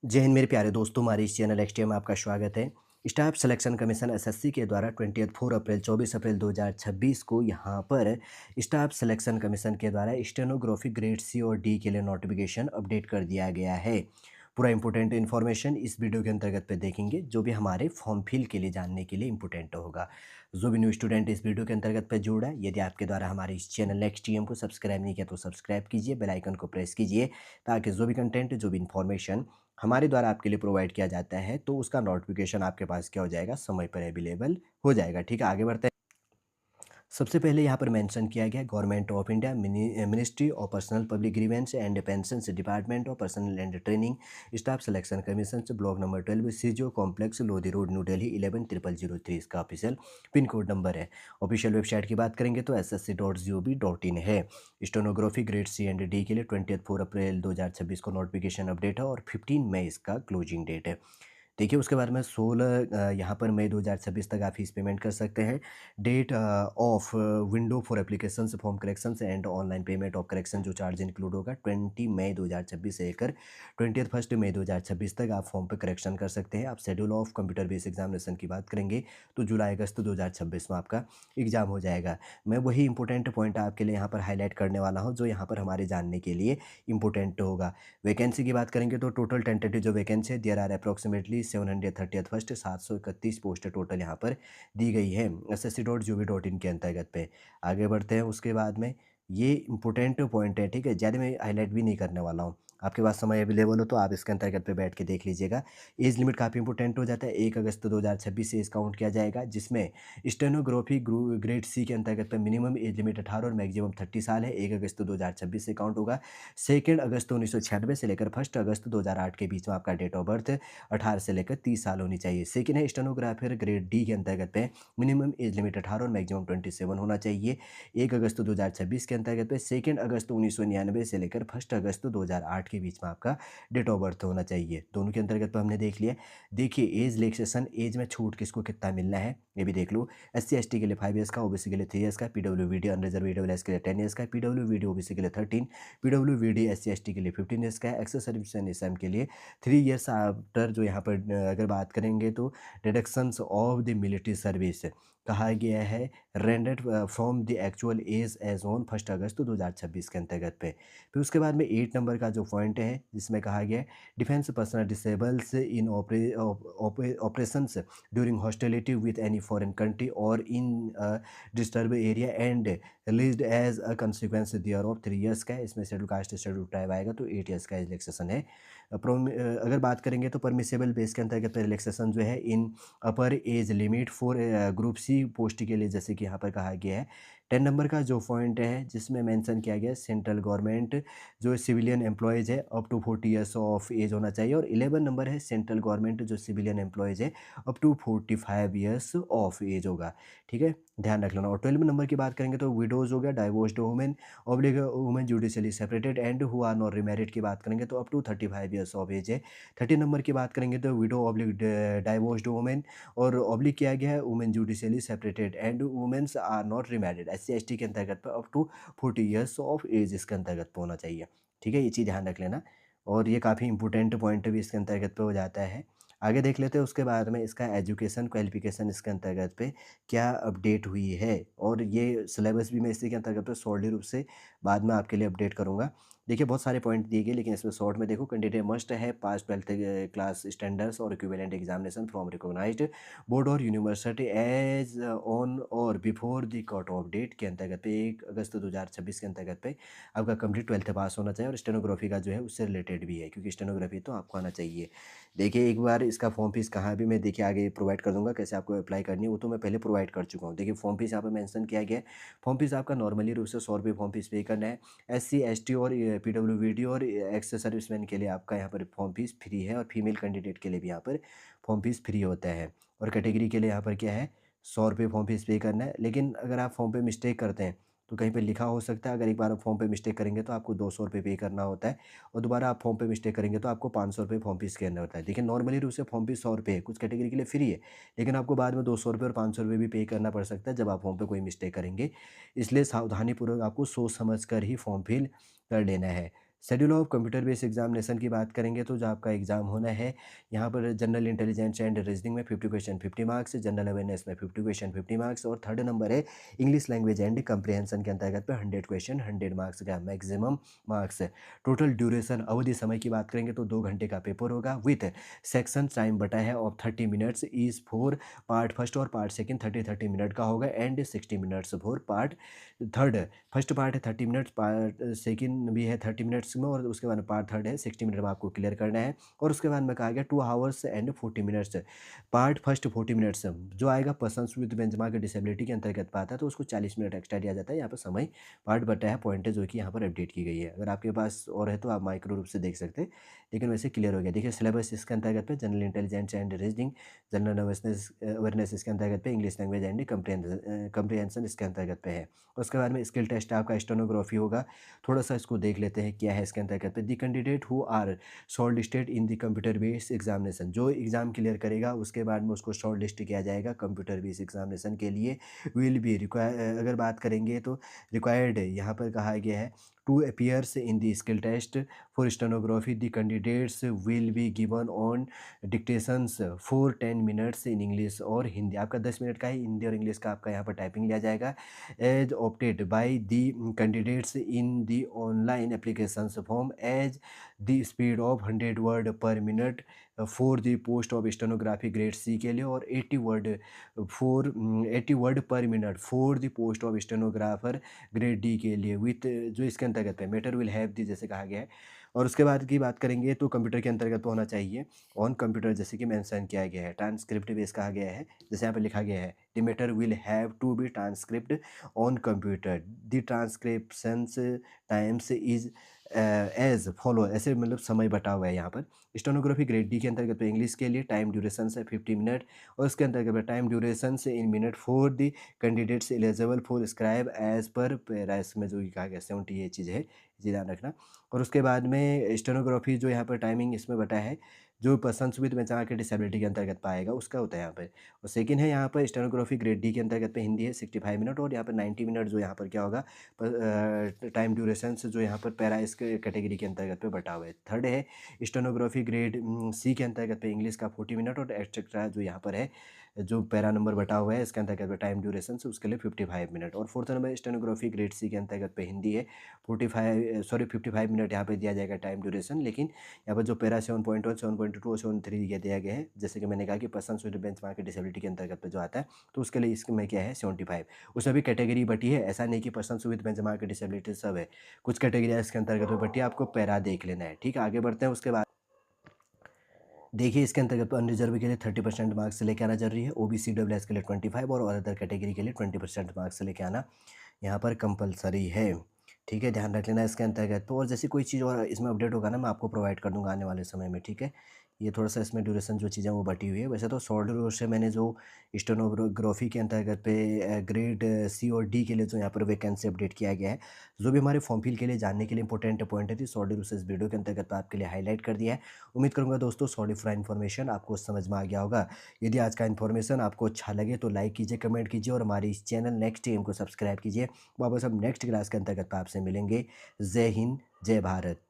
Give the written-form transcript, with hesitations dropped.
जय हिंद मेरे प्यारे दोस्तों, हमारे इस चैनल एक्सटी में आपका स्वागत है। स्टाफ सिलेक्शन कमीशन एसएससी के द्वारा 24 अप्रैल 24 अप्रैल 2026 को यहाँ पर स्टाफ सिलेक्शन कमीशन के द्वारा स्टेनोग्राफी ग्रेड सी और डी के लिए नोटिफिकेशन अपडेट कर दिया गया है। पूरा इंपॉर्टेंट इन्फॉर्मेशन इस वीडियो के अंतर्गत पे देखेंगे, जो भी हमारे फॉर्म फिल के लिए जानने के लिए इंपॉर्टेंट होगा। जो भी न्यू स्टूडेंट इस वीडियो के अंतर्गत पे जुड़ रहा है, यदि आपके द्वारा हमारे इस चैनल नेक्स्ट टीएम को सब्सक्राइब नहीं किया तो सब्सक्राइब कीजिए, बेल आइकन को प्रेस कीजिए, ताकि जो भी कंटेंट, जो भी इंफॉर्मेशन हमारे द्वारा आपके लिए प्रोवाइड किया जाता है, तो उसका नोटिफिकेशन आपके पास क्या हो जाएगा, समय पर अवेलेबल हो जाएगा। ठीक है, आगे बढ़ते हैं। सबसे पहले यहाँ पर मेंशन किया गया government of India ministry of personnel public grievances and pensions department of personnel and training staff selection commission block number 12 CGO complex Lodhi road New Delhi 110003 इसका ऑफिशियल पिन कोड नंबर है। ऑफिशियल वेबसाइट की बात करेंगे तो ssc.gov.in है। Stenography grade C and D के लिए 24 अप्रैल 2026 को नोटिफिकेशन अपडेट है और 15 मई इसका क्लोजिंग डेट है। देखिए, उसके बाद में 16 यहाँ पर मई 2026 तक आप फीस पेमेंट कर सकते हैं। Date of window for applications form corrections and online payment of correction जो चार्ज इंक्लूड होगा 20 मई 2026 से लेकर 21 मई 2026 तक आप फॉर्म पे करेक्शन कर सकते हैं। आप schedule of computer based examination की बात करेंगे तो जुलाई अगस्त 2026 में आपका एग्जाम हो जाएगा। मैं वही इंपॉर्टेंट पॉइंट आपके लिए यहाँ पर हाईलाइट करने वाला हूँ, जो यहाँ पर हमारे जानने के लिए इंपॉर्टेंट होगा। वैकेंसी की बात करेंगे तो टोटल टेंटेटिव जो वैकेंसी है, there are approximately 730 first 731 post total यहाँ पर दी गई है ssc.gov.in के अंतर्गत पे। आगे बढ़ते हैं। उसके बाद में ये इंपॉर्टेंट पॉइंट है, ठीक है, ज़्यादा मैं हाईलाइट भी नहीं करने वाला हूँ। आपके पास समय अवेलेबल हो तो आप इसके अंतर्गत पे बैठ के देख लीजिएगा। एज लिमिट काफ़ी इंपॉर्टेंट हो जाता है। 1 अगस्त 2026 से एज काउंट किया जाएगा, जिसमें स्टेनोग्राफी ग्रेड सी के अंतर्गत पे मिनिमम एज लिमिट 18 और मैक्सिमम 30 साल है। 1 अगस्त 2026 से काउंट होगा। 2 अगस्त 1996 से लेकर 1 अगस्त 2008 के बीच में आपका डेट ऑफ बर्थ 18 से लेकर 30 साल होनी चाहिए। सेकेंड है स्टेनोग्राफर ग्रेड डी के अंतर्गत पे मिनिमम एज लिमिट 18 और मैक्सिमम 27 होना चाहिए। 1 अगस्त 2026 के अंतर्गत पे 2 अगस्त 1999 से लेकर 1 अगस्त 2008 के बीच में आपका डेट ऑफ बर्थ होना चाहिए। दोनों के अंतर्गत पे हमने देख लिया। देखिए, एज रिलैक्सेशन, एज में छूट किसको कितना मिलना है ये भी देख लो। SC ST के लिए 5 ईयर्स का, ओबीसी के लिए 3 ईयर्स का, PWBD अनरिजर्व एस के लिए 10 ईयर्स का, PWBD ओबीसी के लिए 13, PWBD SC ST के लिए 15 ईयर्स का है। एक्सेस सर्विस एंड एसएम के लिए 3 ईयर्स आफ्टर, जो यहाँ पर अगर बात करेंगे तो deductions of the military service कहा गया है rendered from the actual age age on 1 August 2026 के अंतर्गत पे। फिर उसके बाद में 8 नंबर का जो पॉइंट है, जिसमें कहा गया है defence personnel disables in operations during hostility with any foreign country और in disturb area and released as a consequence thereof 3 years का है। इसमें शेड्यूल कास्ट शेड्यूल ट्राइब आएगा तो 8 ईयर्स का रिलैक्सेशन है। अगर बात करेंगे तो परमिसेबल बेस के अंतर्गत रिलैक्सेशन जो है in upper age limit for group C post के लिए, जैसे कि यहाँ पर कहा गया है। 10 नंबर का जो पॉइंट है, जिसमें मेंशन किया गया है सेंट्रल गवर्नमेंट जो सिविलियन एम्प्लॉयज़ है up to 40 years of age होना चाहिए। और 11 नंबर है सेंट्रल गवर्नमेंट जो सिविलियन एम्प्लॉयज़ है up to 45 years of age होगा। ठीक है, ध्यान रख लेना। और 12 नंबर की बात करेंगे तो विडोज हो गया, divorced women, oblique women judicially separated and who are not remarried की बात करेंगे तो up to 35 years of age है। 30 नंबर की बात करेंगे तो विडो ऑब्लिक डाइवोर्स्ड वुमेन, और ऑब्लिक किया गया है women judicially separated and womens are not remarried. SC ST के अंतर्गत पर up to 40 years of age इसके अंतर्गत पे होना चाहिए। ठीक है, ये चीज़ ध्यान रख लेना। और ये काफ़ी इंपॉर्टेंट पॉइंट भी इसके अंतर्गत पे हो जाता है। आगे देख लेते हैं उसके बाद में इसका एजुकेशन क्वालिफिकेशन इसके अंतर्गत पे क्या अपडेट हुई है, और ये सिलेबस भी मैं इसी के अंतर्गत पे शॉर्टली रूप से बाद में आपके लिए अपडेट करूँगा। देखिए, बहुत सारे पॉइंट दिए गए, लेकिन इसमें शॉर्ट में देखो। कैंडिडेट मस्ट है पास 12th क्लास स्टैंडर्ड्स और equivalent examination from recognized board और यूनिवर्सिटी एज ऑन और before the cut off date के अंतर्गत पे 1 अगस्त 2026 के अंतर्गत पे आपका कंप्लीट 12th पास होना चाहिए। और स्टेनोग्राफी का जो है उससे रिलेटेड भी है, क्योंकि स्टेनोग्राफी तो आपको आना चाहिए। देखिए, एक बार इसका फॉर्म फीस कहाँ भी मैं देखिए आगे प्रोवाइड कर दूंगा, कैसे आपको अप्लाई करनी है वो तो मैं पहले प्रोवाइड कर चुका हूँ। देखिए, फॉर्म फीस यहाँ पर मेंशन किया गया है। फॉर्म फीस आपका नॉर्मली रूप से 100 रुपये फॉर्म फीस पे करना है। SC ST और PWBD और एक्स सर्विसमैन के लिए आपका यहाँ पर फॉर्म फीस फ्री है, और फीमेल कैंडिडेट के लिए भी यहाँ पर फॉर्म फीस फ्री होता है। और कैटेगरी के लिए यहाँ पर क्या है, 100 रुपये फॉर्म फीस पे करना है। लेकिन अगर आप फॉर्म पे मिस्टेक करते हैं तो कहीं पे लिखा हो सकता है, अगर एक बार आप फॉर्म पे मिस्टेक करेंगे तो आपको 200 रुपये पे करना होता है, और दोबारा आप फॉर्म पे मिस्टेक करेंगे तो आपको 500 रुपये फॉर्म फीस करना होता है। देखिए, नॉर्मली रूप से फॉर्म फीस 100 रुपये है, कुछ कैटेगरी के लिए फ्री है, लेकिन आपको बाद में 200 रुपये और 500 रुपये भी पे करना पड़ सकता है जब आप फॉर्म पे कोई मिस्टेक करेंगे। इसलिए सावधानीपूर्वक आपको सोच समझ कर ही फॉर्म फिल कर लेना है। Schedule of computer based examination की बात करेंगे तो जो आपका एग्जाम होना है यहाँ पर जनरल इंटेलिजेंस एंड रीजनिंग में 50 क्वेश्चन 50 मार्क्स, जनरल अवेयरनेस में 50 क्वेश्चन 50 मार्क्स, और थर्ड नंबर है इंग्लिश लैंग्वेज एंड कंप्रिहेंशन के अंतर्गत पे 100 क्वेश्चन 100 मार्क्स का मैक्सिमम मार्क्स। टोटल ड्यूरेशन अवधि समय की बात करेंगे तो 2 घंटे का पेपर होगा विथ सेक्शन टाइम बटा है of 30 minutes is for part first और पार्ट सेकंड 30 मिनट का होगा and 60 minutes for part third. First part है 30 मिनट्स, पार्ट सेकंड भी है 30 मिनट्स में, और उसके बाद पार्ट थर्ड है 60 मिनट में आपको क्लियर करना है। और उसके बाद में कहा गया 2 hours and 40 minutes. Part first 40 minutes जो आएगा पर्सन्स विद बेंचमार्क डिसेबिलिटी के अंतर्गत पाता है तो उसको 40 मिनट एक्स्ट्रा दिया जाता है। यहाँ पर समय पार्ट बटा है पॉइंट जो कि यहाँ पर अपडेट की गई है। अगर आपके पास और है तो आप माइक्रो रूप से देख सकते हैं, लेकिन वैसे क्लियर हो गया। देखिए सिलेबस इसके अंतर्गत पे general intelligence and reasoning, general awareness इसके अंतर्गत पे, इंग्लिश लैंग्वेज एंड कंप्रिहेंशन इसके अंतर्गत पे है। उसके बाद में स्किल टेस्ट आपका स्टेनोग्राफी होगा। थोड़ा सा इसको देख लेते हैं क्या है इसके अंतर्गत पे। The candidate who are shortlisted in the computer based examination, जो एग्जाम क्लियर करेगा उसके बाद में उसको शॉर्ट लिस्ट किया जाएगा कंप्यूटर बेस्ड एग्जामिनेशन के लिए। विल बी रिक्वायर, अगर बात करेंगे तो रिक्वायर्ड यहाँ पर कहा गया है to appears in the skill test for stenography the candidates will be given on dictations for 10 minutes in English और हिंदी। आपका 10 मिनट का ही हिंदी और इंग्लिश का आपका यहाँ पर टाइपिंग लिया जाएगा as opted by the candidates in the online applications form as the speed of 100 word per minute for the post of stenography grade C के लिए, और 80 वर्ड पर minute for the post of stenographer grade D के लिए with, जो इसके अंतर्गत है मैटर विल हैव दी जैसे कहा गया है। और उसके बाद की बात करेंगे तो कंप्यूटर के अंतर्गत तो होना चाहिए ऑन कंप्यूटर, जैसे कि मेंशन किया गया है। ट्रांसक्रिप्ट बेस कहा गया है, जैसे यहाँ पर लिखा गया है the matter will have to be transcript on computer, the transcriptions times is as follow, ऐसे मतलब समय बटा हुआ है यहाँ पर। स्टेनोग्राफी ग्रेड डी के अंतर्गत पे इंग्लिश के लिए टाइम ड्यूरेशन है 50 मिनट, और उसके अंतर्गत टाइम ड्यूरेशन से in minute for the candidates eligible for scribe as per paras में जो कहा गया 70, ये चीज़ है, ये ध्यान रखना। और उसके बाद में स्टेनोग्राफी जो यहाँ पर टाइमिंग इसमें बटा है जो पर्सन्स विद बेंचमार्क डिसेबिलिटी के अंतर्गत पाएगा उसका होता है यहाँ पर। और सेकंड है यहाँ पर स्टेनोग्राफी ग्रेड डी के अंतर्गत पे हिंदी है 65 मिनट, और यहाँ पर 90 मिनट जो यहाँ पर क्या होगा टाइम ड्यूरेशन से जो यहाँ पर पैरा इस कैटेगरी के अंतर्गत पे बटा हुआ है। थर्ड है स्टेनोग्राफी ग्रेड सी के अंतर्गत पे इंग्लिश का 40 मिनट, और एक्सेट्रा जो यहाँ पर है जो पैरा नंबर बटा हुआ है इसके अंतर्गत टाइम ड्यूरेशन से उसके लिए 55 मिनट। और fourth number stenography grade C के अंतर्गत पे हिंदी है 55 मिनट यहाँ पे दिया जाएगा टाइम ड्यूरेशन, लेकिन यहाँ पर जो पैरा 7.1 7.2 और 7.3 ये दिया गया है, जैसे कि मैंने कहा कि पर्सन्स विद बेंचमार्क डिसेबिलिटी के अंतर्गत पे जो आता है तो उसके लिए इसमें क्या है 75। उसमें भी कैटेगरी बटी है, ऐसा नहीं कि पर्सन्स विद बेंचमार्क डिसेबिलिटी सब है, कुछ कैटेगरी इसके अंतर्गत में बटी है, आपको पैरा देख लेना है। ठीक है, आगे बढ़ते हैं। उसके बाद देखिए इसके अंतर्गत अनरिजर्व के लिए 30% मार्क्स लेके आना जरूरी है, ओबीसी डब्ल्यूएस के लिए 25 और अदर कैटेगरी के लिए 20% मार्क्स लेके आना यहाँ पर कंपलसरी है। ठीक है, ध्यान रख लेना इसके अंतर्गत। तो और जैसी कोई चीज़ और इसमें अपडेट होगा ना मैं आपको प्रोवाइड कर दूंगा आने वाले समय में। ठीक है, ये थोड़ा सा इसमें ड्यूरेशन जो चीज़ें वो बटी हुई है। वैसे तो शॉर्ट रूट से मैंने जो स्टेनोग्राफी के अंतर्गत पे ग्रेड सी और डी के लिए जो यहाँ पर वैकेंसी अपडेट किया गया है, जो भी हमारे फॉर्म फिल के लिए जानने के लिए इंपॉर्टेंट पॉइंट है, शॉर्ट रूट से इस वीडियो के अंतर्गत आपके लिए हाईलाइट कर दिया है। उम्मीद करूँगा दोस्तों सॉलिड इन्फॉर्मेशन आपको समझ में आ गया होगा। यदि आज का इन्फॉर्मेशन आपको अच्छा लगे तो लाइक कीजिए, कमेंट कीजिए, और हमारी इस चैनल नेक्स्ट टीम को सब्सक्राइब कीजिए। वापस हम नेक्स्ट क्लास के अंतर्गत आपसे मिलेंगे। जय हिंद, जय भारत।